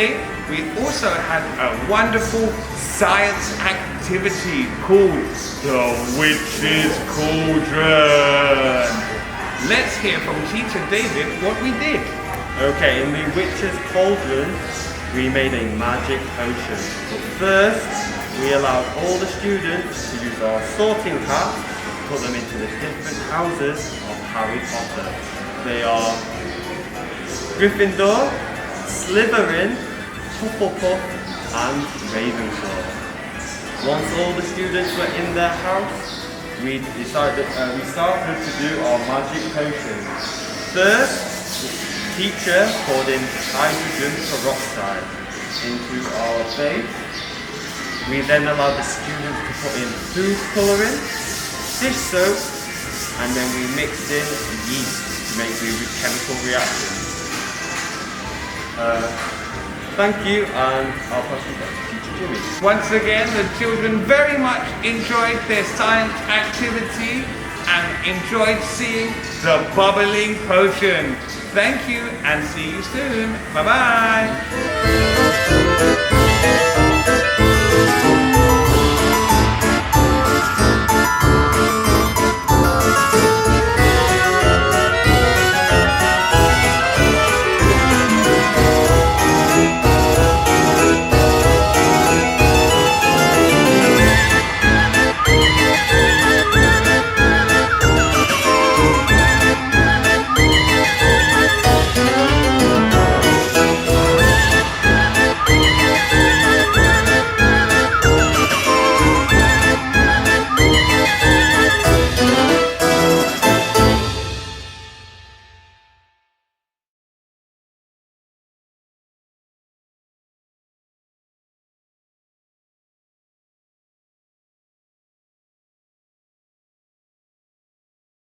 today we also had a wonderful science activity called the Witch's Cauldron. Let's hear from Teacher David what we did. Okay, in the Witch's Cauldron, we made a magic potion. But first, we allowed all the students to use our sorting cap to put them into the different houses of Harry Potter. They are Gryffindor, Slytherin, Hufflepuff, and Ravenclaw. Once all the students were in their house, we started to do our magic potion. First, the teacher poured in hydrogen peroxide into our base. We then allowed the students to put in food colouring, dish soap, and then we mixed in yeast to make the chemical reaction. Thank you, and I'll pass you back to Teacher Jimmy. Once again, the children very much enjoyed their science activity and enjoyed seeing the bubbling potion. Thank you and see you soon. Bye-bye.